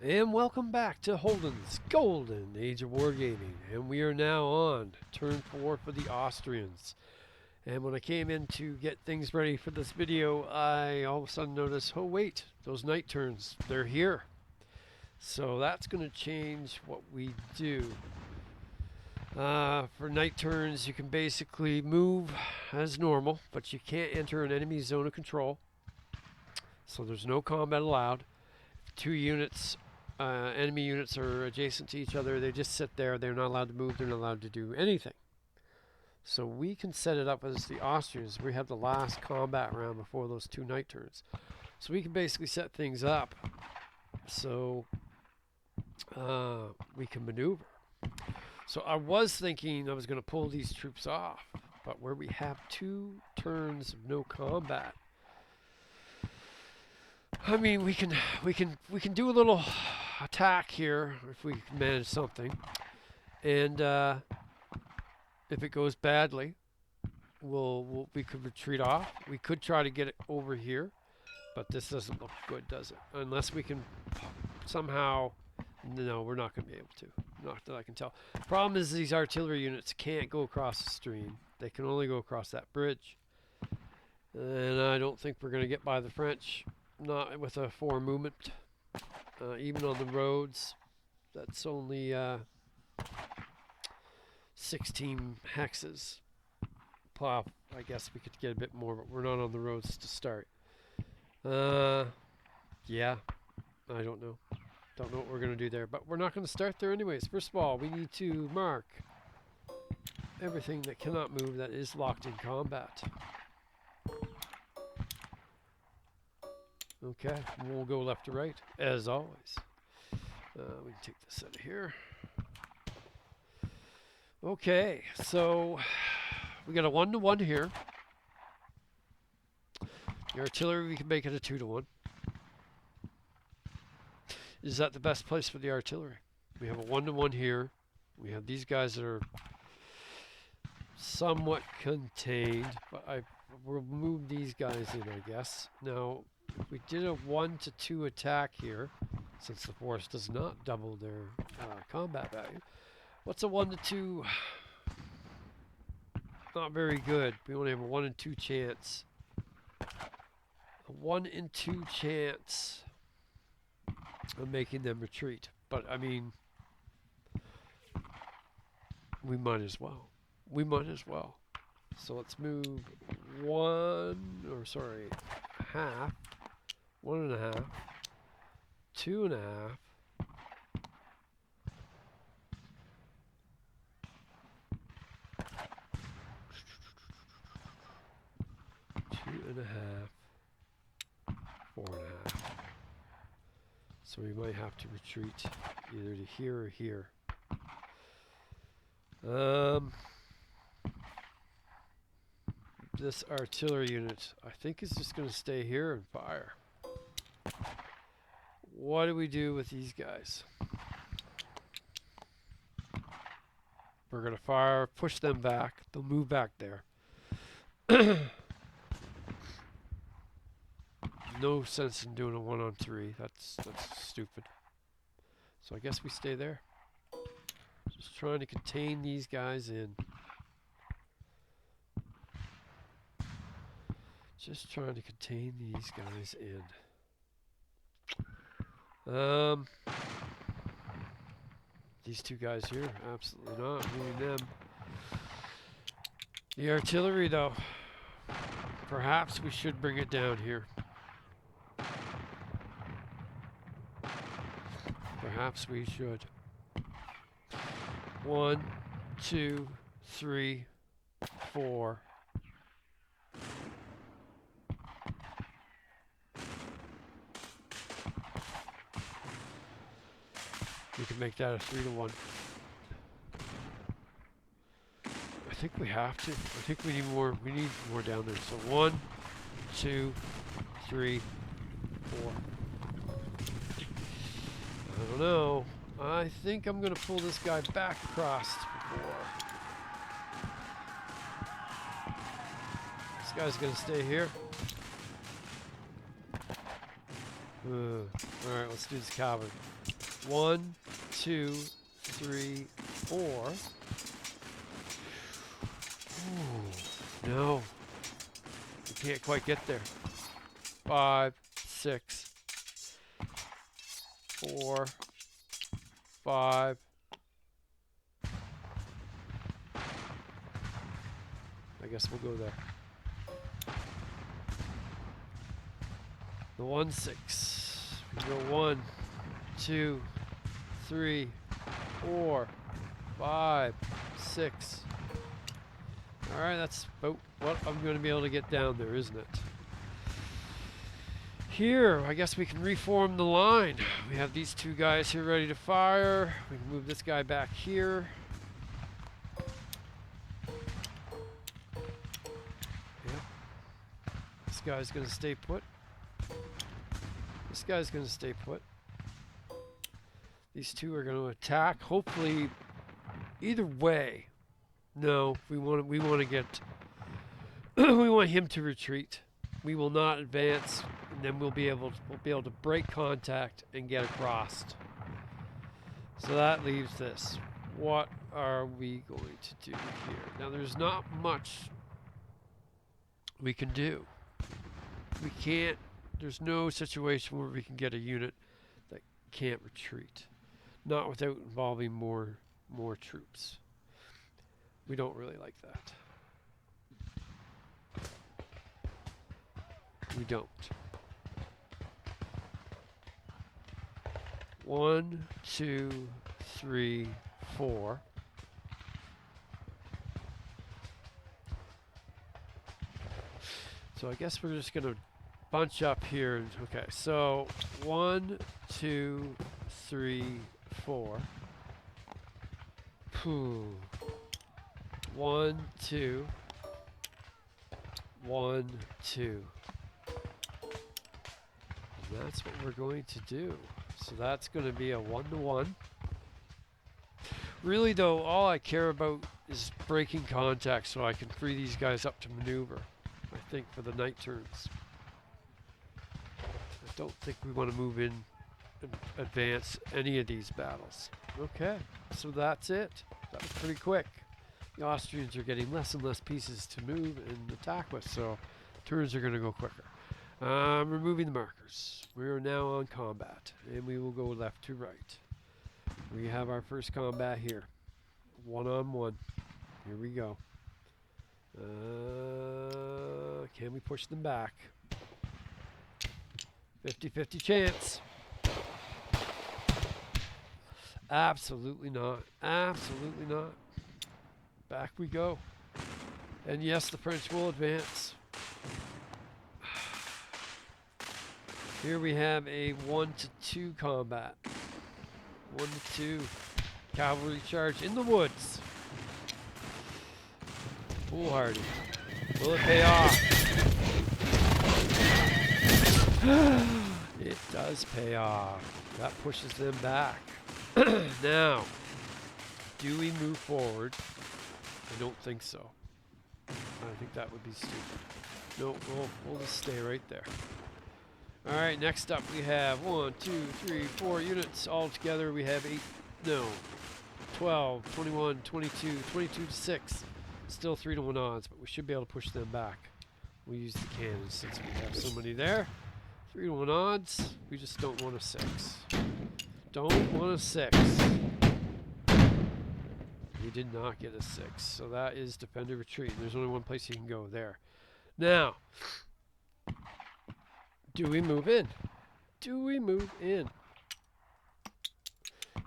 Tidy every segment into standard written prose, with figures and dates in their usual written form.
And welcome back to Holden's Golden Age of Wargaming. And we are now on turn 4 for the Austrians. And when I came in to get things ready for this video, I all of a sudden noticed, oh wait, those night turns, they're here. So that's going to change what we do. For night turns, you can basically move as normal, but you can't enter an enemy zone of control. So there's no combat allowed. Two units, enemy units are adjacent to each other. They just sit there. They're not allowed to move. They're not allowed to do anything. So we can set it up as the Austrians. We have the last combat round before those two night turns. So we can basically set things up so we can maneuver. So I was thinking I was going to pull these troops off, but where we have 2 turns of no combat, I mean, we can do a little attack here if we can manage something, and if it goes badly, we could retreat off. We could try to get it over here, but this doesn't look good, does it? Unless we can somehow. No, we're not going to be able to. Not that I can tell. Problem is these artillery units can't go across the stream. They can only go across that bridge, and I don't think we're going to get by the French. Not with a 4 movement. Even on the roads, that's only 16 hexes. Well, I guess we could get a bit more, but we're not on the roads to start. Yeah, I don't know. Don't know what we're going to do there, but we're not going to start there anyways. First of all, we need to mark everything that cannot move that is locked in combat. Okay, we'll go left to right, as always. We can take this out of here. Okay, so we got a 1-to-1 here. The artillery, we can make it a 2-to-1. Is that the best place for the artillery? We have a 1-to-1 here. We have these guys that are somewhat contained, but I will move these guys in, I guess. Now, if we did a 1-to-2 attack here, since the force does not double their combat value, what's a 1-to-2? Not very good. We only have a 1 in 2 chance. A 1 in 2 chance of making them retreat. But I mean, we might as well. We might as well. So let's move half. 1.5, 2.5, 2.5, 4.5. So we might have to retreat either to here or here. This artillery unit, I think, is just going to stay here and fire. What do we do with these guys? We're going to fire, push them back. They'll move back there. No sense in doing a 1-on-3. That's stupid. So I guess we stay there. Just trying to contain these guys in. Just trying to contain these guys in. These 2 guys here, absolutely not moving them. The artillery, though, perhaps we should bring it down here. Perhaps we should. 1, 2, 3, 4. We can make that a 3-to-1. I think we have to. I think we need more. We need more down there. So 1, 2, 3, 4. I don't know. I think I'm going to pull this guy back across before. This guy's going to stay here. Alright, let's do this cavalry. 1, 2, 3, 4. Ooh, no. We can't quite get there. 5, 6, 4, 5. I guess we'll go there. The 1, 6. We go 1, 2, 3, 4, 5, 6. Alright, that's about what I'm going to be able to get down there, isn't it? Here, I guess we can reform the line. We have these two guys here ready to fire. We can move this guy back here. Yep. This guy's going to stay put. This guy's going to stay put. These two are going to attack. Hopefully, either way. No, we want to get. We want him to retreat. We will not advance, and then we'll be able to break contact and get across. So that leaves this. What are we going to do here? Now, there's not much we can do. We can't. There's no situation where we can get a unit that can't retreat, not without involving more troops. We don't really like that. We don't. 1, 2, 3, 4. So I guess we're just gonna bunch up here. Okay, so 1, 2, 3, 4. 1, 2. 1, 2. And that's what we're going to do. So that's going to be a 1-to-1. Really, though, all I care about is breaking contact so I can free these guys up to maneuver, I think, for the night turns. I don't think we want to move in and advance any of these battles. Okay, so that's it. That was pretty quick. The Austrians are getting less and less pieces to move and attack with, so turns are going to go quicker. Removing the markers. We are now on combat, and we will go left to right. We have our first combat here. 1-on-1. Here we go. Can we push them back? 50-50 chance. Absolutely not. Absolutely not. Back we go. And yes, the French will advance. Here we have a 1-to-2 combat. 1-to-2. Cavalry charge in the woods. Foolhardy. Will it pay off? It does pay off. That pushes them back. Now, do we move forward? I don't think so. I think that would be stupid. No, we'll just stay right there. Alright, next up we have 1, 2, 3, 4 units. All together we have 12, 21, 22, 22 to 6. Still 3-to-1 odds, but we should be able to push them back. We'll use the cannons since we have so many there. 3-to-1 odds. We just don't want a 6. Don't want a 6. We did not get a 6. So that is defender retreat. There's only one place you can go there. Now, do we move in? Do we move in?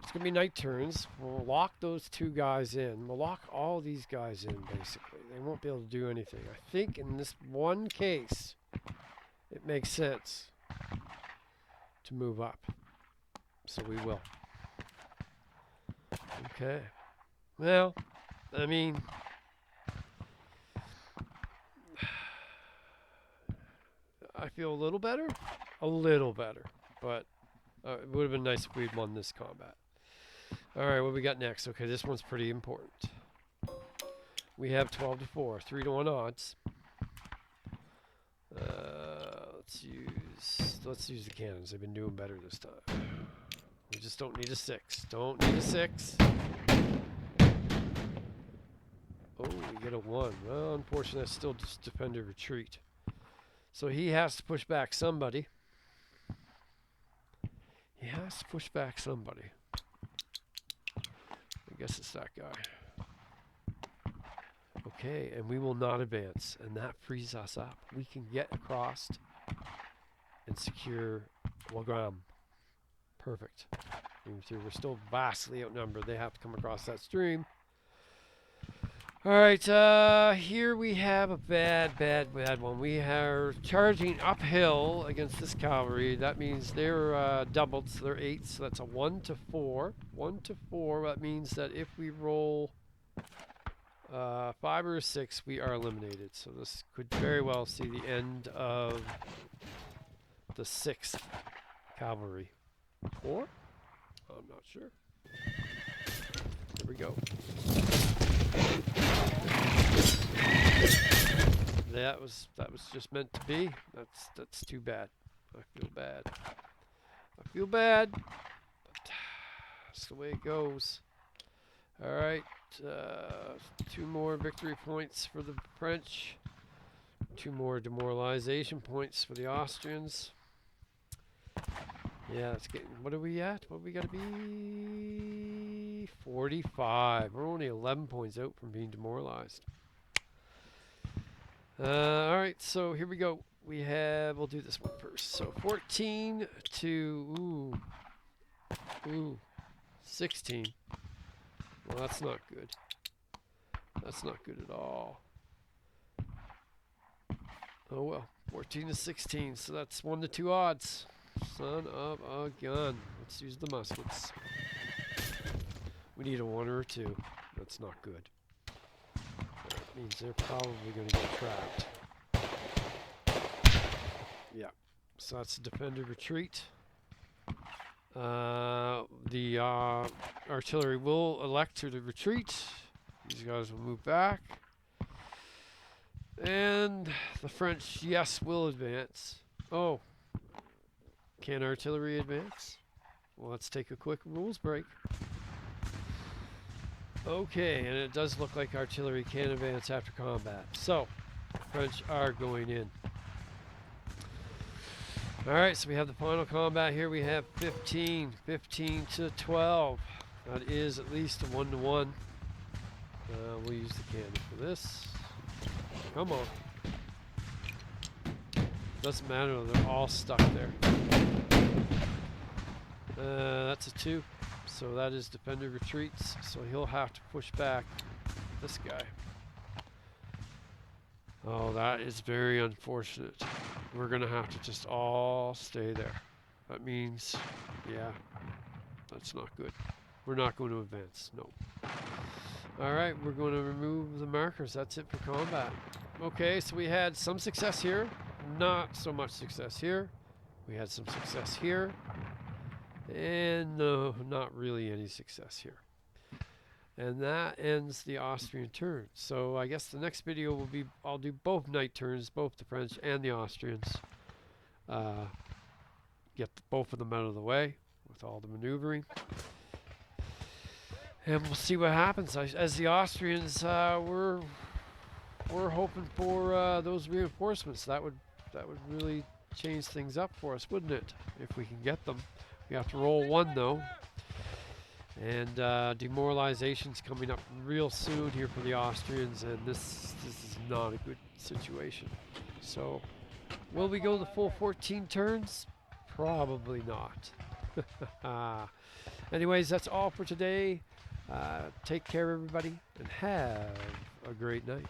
It's going to be night turns. We'll lock those two guys in. We'll lock all these guys in, basically. They won't be able to do anything. I think in this one case, it makes sense to move up. So we will. Okay. Well, I mean, I feel a little better. A little better. But it would have been nice if we'd won this combat. Alright, what we got next? Okay, this one's pretty important. We have 12-to-4. 3-to-1 odds. Let's use let's use the cannons. They've been doing better this time. We just don't need a 6. Don't need a 6. Oh, we get a 1. Well, unfortunately, that's still just defender retreat. So he has to push back somebody. He has to push back somebody. I guess it's that guy. Okay, and we will not advance, and that frees us up. We can get across and secure Wagram. Perfect. We're still vastly outnumbered. They have to come across that stream. Alright, here we have a bad one. We are charging uphill against this cavalry. That means they're doubled, so they're 8, so that's a 1 to 4. 1 to 4, that means that if we roll 5 or a 6, we are eliminated. So this could very well see the end of the 6th cavalry. Or? I'm not sure. There we go. That was just meant to be. That's too bad. I feel bad. I feel bad. But that's the way it goes. All right, 2 more victory points for the French. 2 more demoralization points for the Austrians. Yeah, it's getting. What are we at? What we got to be? 45. We're only 11 points out from being demoralized. All right, so here we go. We'll do this one first. So 14 to 16. Well, that's not good. That's not good at all. Oh well, 14 to 16. So that's 1 to 2 odds. Son of a gun. Let's use the muskets. We need a 1 or a 2. That's not good. That means they're probably going to get trapped. Yeah. So that's a defender retreat. The artillery will elect to the retreat. These guys will move back. And the French, yes, will advance. Oh. Can artillery advance? Well, let's take a quick rules break. Okay, and it does look like artillery can advance after combat. So, the French are going in. Alright, so we have the final combat here. We have 15 to 12. That is at least a 1 to 1. We'll use the cannon for this. Come on. Doesn't matter, they're all stuck there. That's a 2. So that is defender retreats. So he'll have to push back this guy. Oh, that is very unfortunate. We're going to have to just all stay there. That means, yeah, that's not good. We're not going to advance. No. Alright, we're going to remove the markers. That's it for combat. Okay, so we had some success here. Not so much success here. We had some success here. And no, not really any success here. And that ends the Austrian turn. So I guess the next video will be, I'll do both night turns, both the French and the Austrians. Get both of them out of the way with all the maneuvering. And we'll see what happens. As the Austrians, we're hoping for those reinforcements. That would really change things up for us, wouldn't it? If we can get them. We have to roll 1 though. And demoralization's coming up real soon here for the Austrians, and this is not a good situation. So, will we go the full 14 turns? Probably not. Anyways, that's all for today. Take care, everybody, and have a great night.